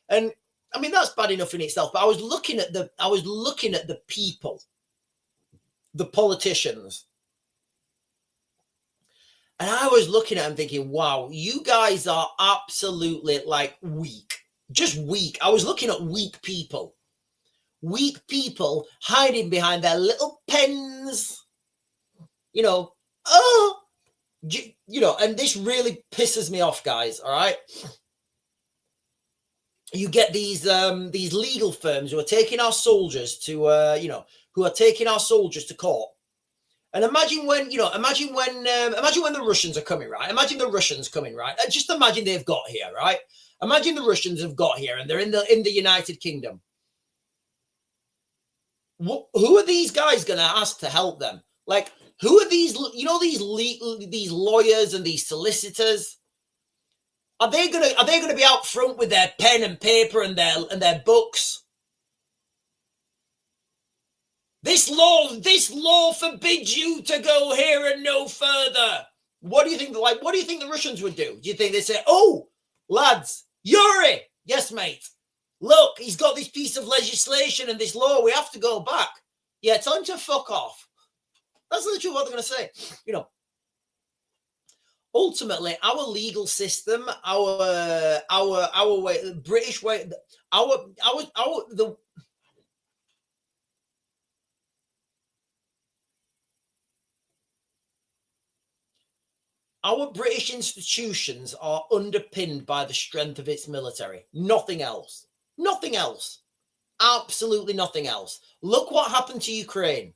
and I mean that's bad enough in itself. But I was looking at the people, the politicians, and I was looking at them thinking, wow, you guys are absolutely like weak. Just weak. I was looking at weak people hiding behind their little pens, you know. And this really pisses me off, guys. All right, you get these legal firms who are taking our soldiers to court. And imagine when the Russians are coming, right? Imagine the Russians coming, right? Just imagine they've got here, right? Imagine the Russians have got here and they're in the United Kingdom. Who are these guys going to ask to help them? Like, who are these? These lawyers and these solicitors. Are they gonna be out front with their pen and paper and their books? This law forbids you to go here and no further. What do you think? What do you think the Russians would do? Do you think they say, "Oh, lads, Yuri, yes, mate. Look, he's got this piece of legislation and this law. We have to go back. Yeah, tell him to fuck off." That's literally what they're going to say. Ultimately, our legal system, our way, the British way, our British institutions are underpinned by the strength of its military. Nothing else. Nothing else. Absolutely nothing else. Look what happened to Ukraine.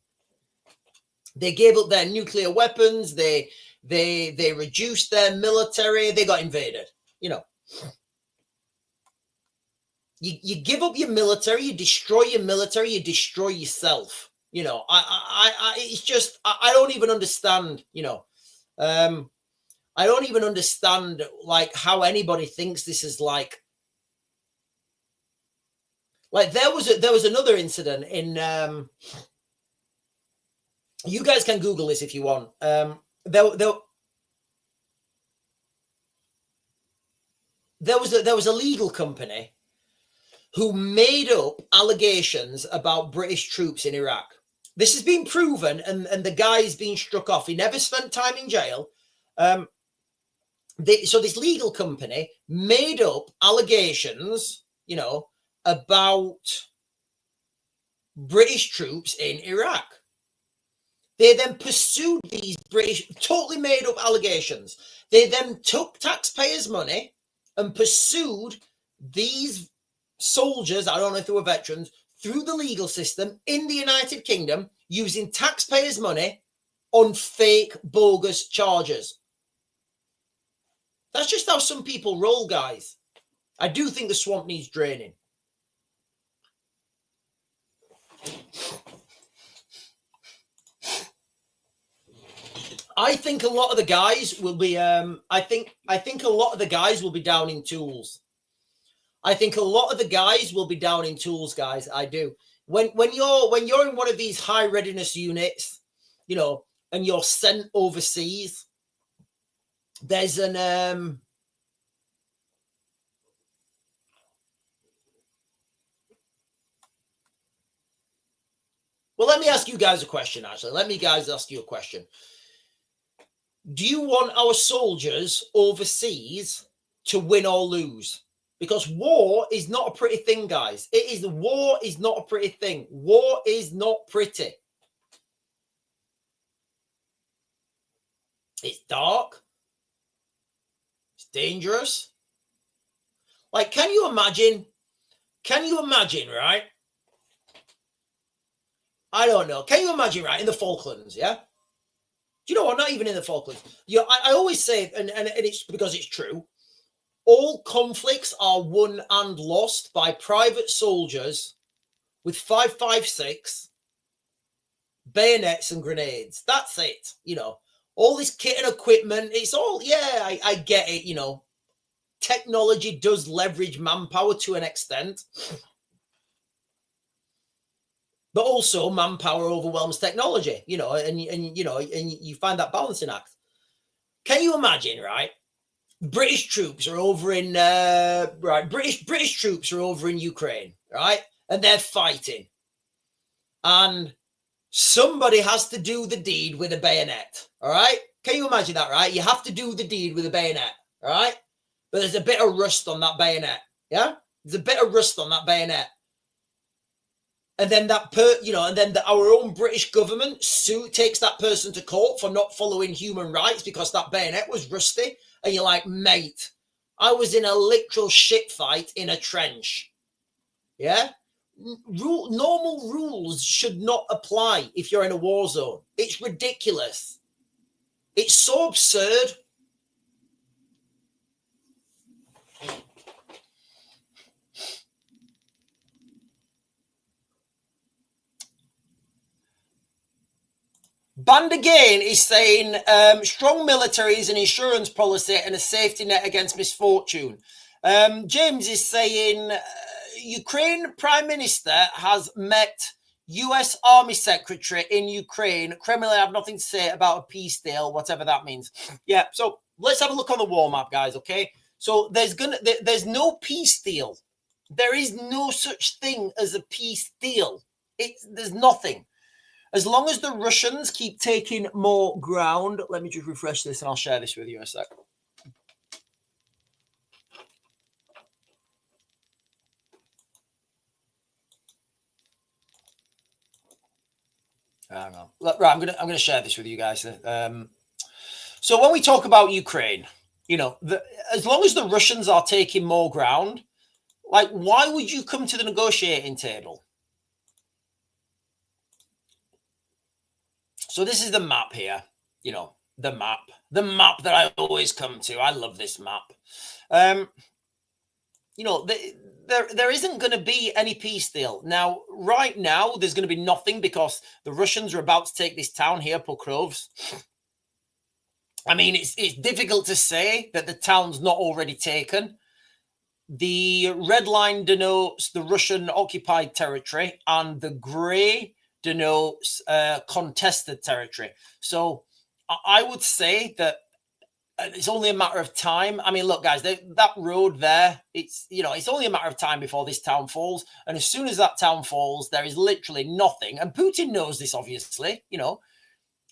They gave up their nuclear weapons. They reduced their military. They got invaded. You give up your military. You destroy your military. You destroy yourself. It's just I don't even understand. I don't even understand like how anybody thinks this is like there was another incident in you guys can Google this if you want. There was a legal company who made up allegations about British troops in Iraq. This has been proven, and the guy's been struck off. He never spent time in jail. So this legal company made up allegations, about British troops in Iraq. They then pursued these totally made up allegations. They then took taxpayers' money and pursued these soldiers, I don't know if they were veterans, through the legal system in the United Kingdom using taxpayers' money on fake, bogus charges. That's just how some people roll, guys. I do think the swamp needs draining. I think a lot of the guys will be. I think a lot of the guys will be down in tools. I think a lot of the guys will be down in tools, guys. I do. When you're in one of these high readiness units, and you're sent overseas, there's an well, let me ask you guys a question. Actually, let me ask you a question. Do you want our soldiers overseas to win or lose? Because war is not a pretty thing, guys. War is not a pretty thing. War is not pretty. It's dark. It's dangerous. Like, can you imagine, right? I don't know. Can you imagine, right, in the Falklands, yeah? Do you know what? Not even in the Falklands. I always say, and it's because it's true, all conflicts are won and lost by private soldiers with 5.56 bayonets and grenades. That's it. All this kit and equipment, it's all, yeah, I get it, technology does leverage manpower to an extent, but also manpower overwhelms technology, you know, and you know, and you find that balancing act. Can you imagine, right? British troops are over in British troops are over in Ukraine, right? And they're fighting. And somebody has to do the deed with a bayonet, all right? Can you imagine that, right? You have to do the deed with a bayonet, all right? But there's a bit of rust on that bayonet, yeah? There's a bit of rust on that bayonet. And then our own British government takes that person to court for not following human rights because that bayonet was rusty. And you're like, mate, I was in a literal shit fight in a trench. Yeah? Normal rules should not apply if you're in a war zone. It's ridiculous. It's so absurd. Band again is saying strong military is an insurance policy and a safety net against misfortune. James is saying Ukraine Prime Minister has met US Army Secretary in Ukraine. Kremlin have nothing to say about a peace deal, whatever that means. Yeah, so let's have a look on the war map, guys, okay? So there's no peace deal. There is no such thing as a peace deal. There's nothing. As long as the Russians keep taking more ground, let me just refresh this and I'll share this with you in a sec. Hang on. Right, I'm gonna share this with you guys. So when we talk about Ukraine, you know, as long as the Russians are taking more ground, like, why would you come to the negotiating table? So this is the map here, you know, the map that I always come to. I love this map. You know, there isn't going to be any peace deal. Now, right now, there's going to be nothing because the Russians are about to take this town here, Pokrovsk. I mean, it's difficult to say that the town's not already taken. The red line denotes the Russian occupied territory and the grey denotes contested territory. So I would say that it's only a matter of time. I mean, look, guys, that road there, it's only a matter of time before this town falls. And as soon as that town falls, there is literally nothing. And Putin knows this, obviously, you know,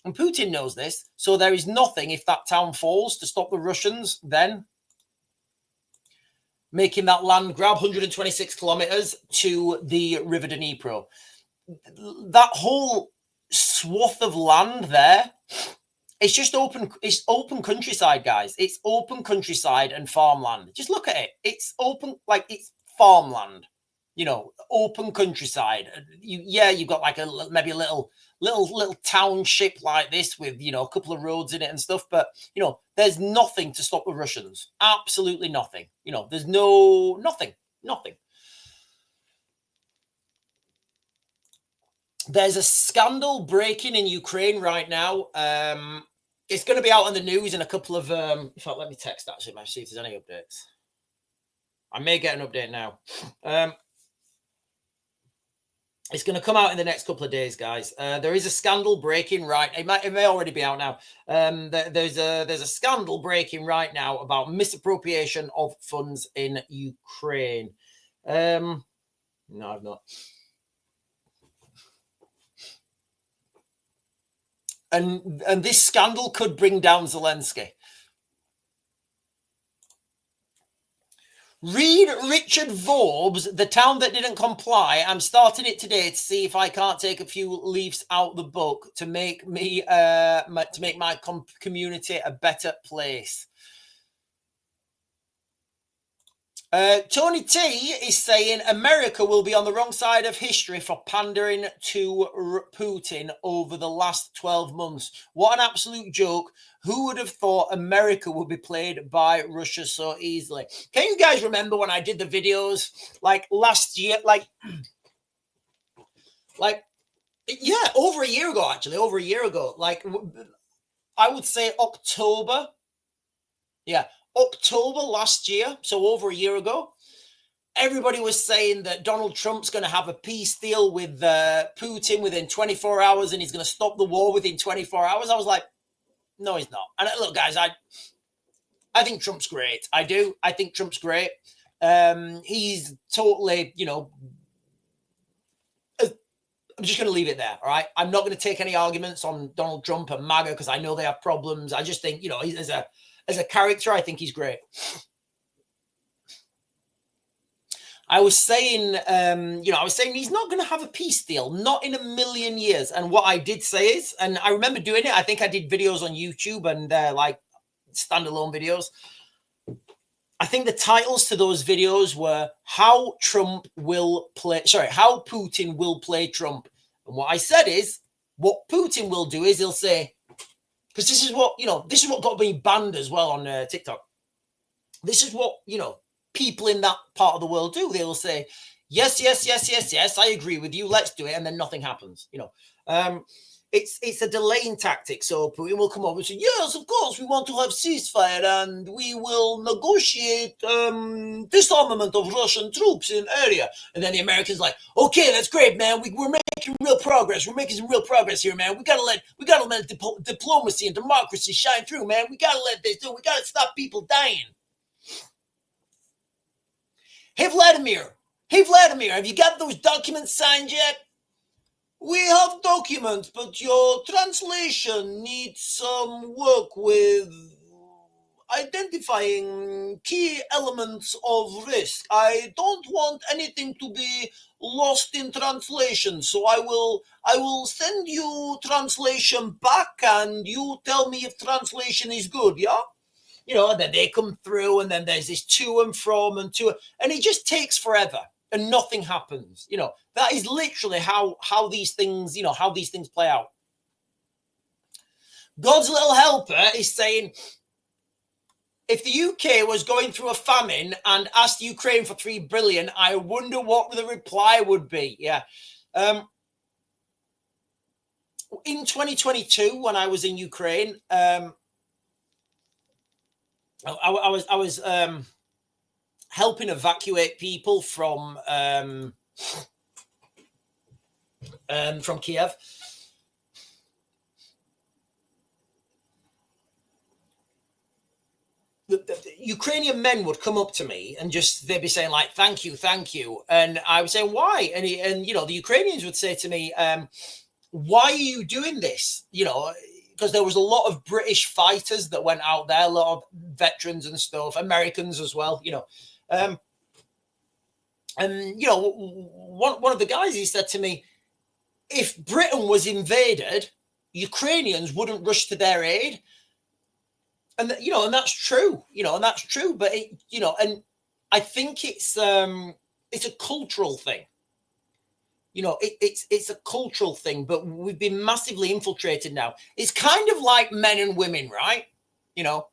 and Putin knows this. So there is nothing if that town falls to stop the Russians then making that land grab 126 kilometers to the River Dnipro. That whole swath of land there, it's just open. It's open countryside, guys. It's open countryside and farmland. Just look at it. It's open, like it's farmland. You know, open countryside. You've got like maybe a little township like this with, you know, a couple of roads in it and stuff. But you know, there's nothing to stop the Russians. Absolutely nothing. You know, there's nothing. There's a scandal breaking in Ukraine right now. It's going to be out on the news in a couple of... in fact, let me text actually, see if there's any updates. I may get an update now. It's going to come out in the next couple of days, guys. There is a scandal breaking right... It may already be out now. There's a scandal breaking right now about misappropriation of funds in Ukraine. No, I've not. And this scandal could bring down Zelensky. Read Richard Vorb's The Town That Didn't Comply. I'm starting it today to see if I can't take a few leaves out the book to make me my community a better place. Tony T is saying America will be on the wrong side of history for pandering to Putin over the last 12 months. What an absolute joke. Who would have thought America would be played by Russia so easily? Can you guys remember when I did the videos like last year? Like yeah, over a year ago, actually, like I would say October. Yeah, October last year, so over a year ago, everybody was saying that Donald Trump's going to have a peace deal with Putin within 24 hours and he's going to stop the war within 24 hours. I was like, no, he's not. And look, guys, I think Trump's great. I do. I think Trump's great. He's totally, you know, I'm just going to leave it there. All right. I'm not going to take any arguments on Donald Trump and MAGA because I know they have problems. I just think, you know, as a character, I think he's great. I was saying, he's not going to have a peace deal, not in a million years. And what I did say is, and I remember doing it, I think I did videos on YouTube and like standalone videos. I think the titles to those videos were how Putin will play Trump. And what I said is, what Putin will do is he'll say, because this is what got me banned as well on TikTok. This is what, you know, people in that part of the world do. They'll say, yes, I agree with you, let's do it, and then nothing happens. You know, it's a delaying tactic. So Putin will come over and say, yes, of course, we want to have ceasefire and we will negotiate disarmament of Russian troops in area. And then the Americans like, okay, that's great, man. We're making real progress. We're making some real progress here, man. We gotta let diplomacy and democracy shine through, man. We gotta let this do. We gotta stop people dying. Hey, Vladimir, have you got those documents signed yet? We have documents, but your translation needs some work with identifying key elements of risk. I don't want anything to be lost in translation, so I will send you translation back, and you tell me if translation is good, yeah? You know, and then they come through, and then there's this to and from and it just takes forever. And nothing happens. You know, that is literally how these things, you know, how these things play out. God's little helper is saying, if the UK was going through a famine and asked Ukraine for $3 billion, I wonder what the reply would be. Yeah. In 2022, when I was in Ukraine, I was helping evacuate people from Kiev. The Ukrainian men would come up to me and they'd be saying like, thank you. And I would say, why? And you know, the Ukrainians would say to me, why are you doing this? You know, because there was a lot of British fighters that went out there, a lot of veterans and stuff, Americans as well, you know. And, you know, one of the guys, he said to me, if Britain was invaded, Ukrainians wouldn't rush to their aid. And, you know, and that's true, you know, but, you know, and I think it's a cultural thing. You know, it's a cultural thing, but we've been massively infiltrated now. It's kind of like men and women, right? You know,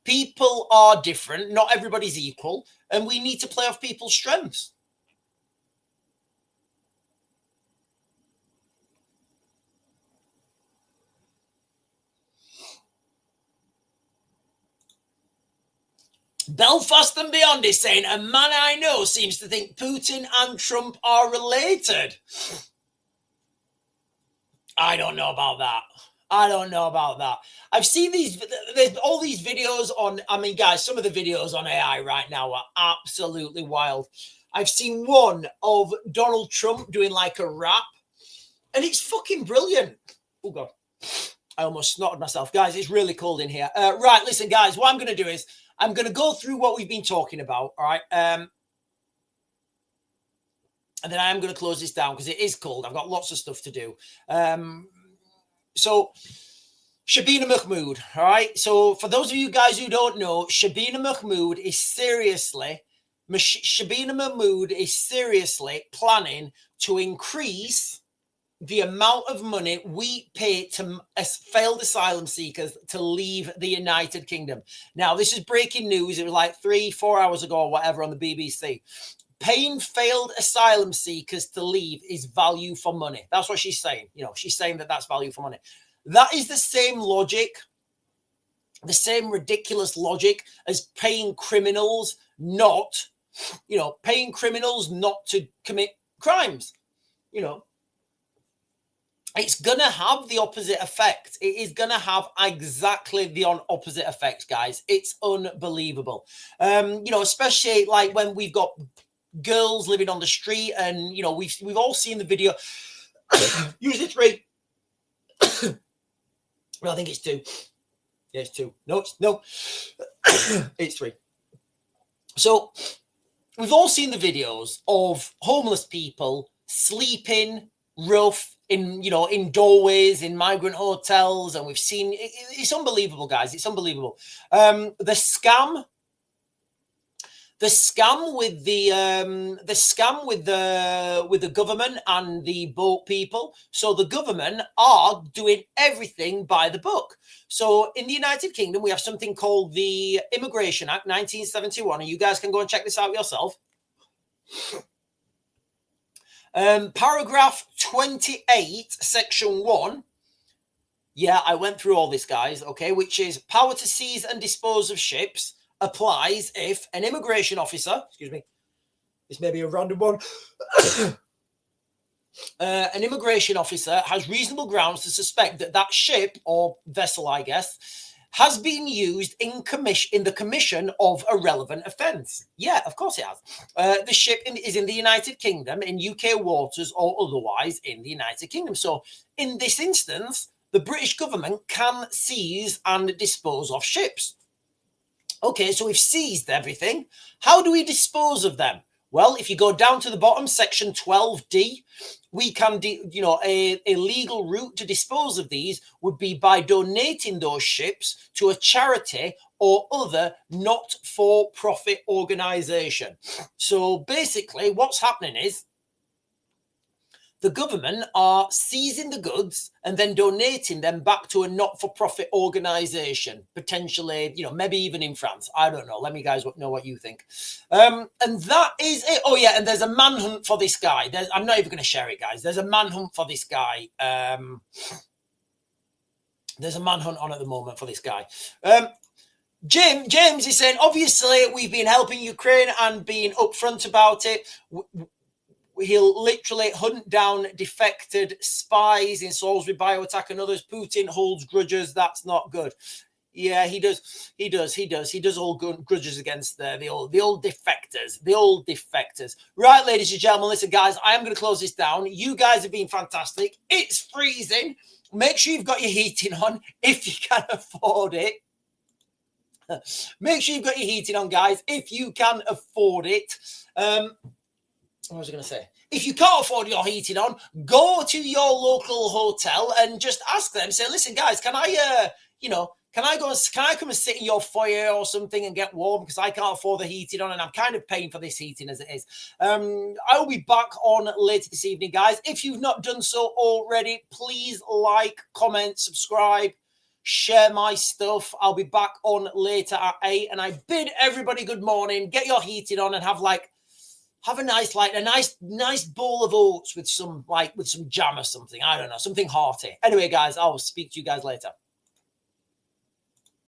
people are different. Not everybody's equal. And we need to play off people's strengths. Belfast and Beyond is saying, a man I know seems to think Putin and Trump are related. I don't know about that. I've seen there's all these videos on, I mean, guys, some of the videos on AI right now are absolutely wild. I've seen one of Donald Trump doing like a rap, and it's fucking brilliant. Oh, God. I almost snotted myself. Guys, it's really cold in here. Right, listen, guys, what I'm going to do is I'm going to go through what we've been talking about, all right? And then I am going to close this down because it is cold. I've got lots of stuff to do. So Shabina Mahmood, all right? So for those of you guys who don't know, Shabina Mahmood is seriously planning to increase the amount of money we pay to failed asylum seekers to leave the United Kingdom. Now, this is breaking news. It was like 3-4 hours ago or whatever on the BBC. Paying failed asylum seekers to leave is value for money. That's what she's saying. You know, she's saying that that's value for money. That is the same logic the same ridiculous logic as paying criminals not, paying criminals not to commit crimes. It's going to have the opposite effect. It is going to have exactly the opposite effect, guys. It's unbelievable. Especially like when we've got girls living on the street, and we've all seen the video. Usually 3. Well, I think it's 2. Yeah, it's 2. No, it's 3. So we've all seen the videos of homeless people sleeping rough in doorways in migrant hotels, and we've seen it's unbelievable, guys. It's unbelievable. The scam with the government and the boat people. So the government are doing everything by the book. So in the United Kingdom, we have something called the Immigration Act 1971, and you guys can go and check this out yourself. Paragraph 28, section 1. Yeah, I went through all this, guys, okay, which is power to seize and dispose of ships applies if an immigration officer, excuse me, this may be a random one, an immigration officer has reasonable grounds to suspect that that ship or vessel, I guess, has been used in the commission of a relevant offence. Yeah, of course it has. The ship is in the United Kingdom, in UK waters, or otherwise in the United Kingdom. So in this instance, the British government can seize and dispose of ships. Okay, so we've seized everything. How do we dispose of them? Well, if you go down to the bottom, section 12D, we can, a legal route to dispose of these would be by donating those ships to a charity or other not-for-profit organisation. So basically, what's happening is the government are seizing the goods and then donating them back to a not-for-profit organisation, potentially, maybe even in France. I don't know. Let me guys know what you think. And that is it. Oh, yeah, and there's a manhunt for this guy. I'm not even going to share it, guys. There's a manhunt for this guy. There's a manhunt on at the moment for this guy. James is saying, obviously, we've been helping Ukraine and being upfront about it. He'll literally hunt down defected spies in Salisbury Bioattack and others. Putin holds grudges. That's not good. Yeah, he does. He does hold grudges against the old defectors. The old defectors. Right, ladies and gentlemen, listen, guys, I am going to close this down. You guys have been fantastic. It's freezing. Make sure you've got your heating on if you can afford it. Make sure you've got your heating on, guys, if you can afford it. What was I going to say? If you can't afford your heating on, go to your local hotel and just ask them. Say, listen, guys, can I come and sit in your foyer or something and get warm because I can't afford the heating on and I'm kind of paying for this heating as it is. I will be back on later this evening, guys. If you've not done so already, please like, comment, subscribe, share my stuff. I'll be back on later at 8, and I bid everybody good morning. Get your heating on and have a nice bowl of oats with some jam or something. I don't know, something hearty. Anyway, guys, I'll speak to you guys later.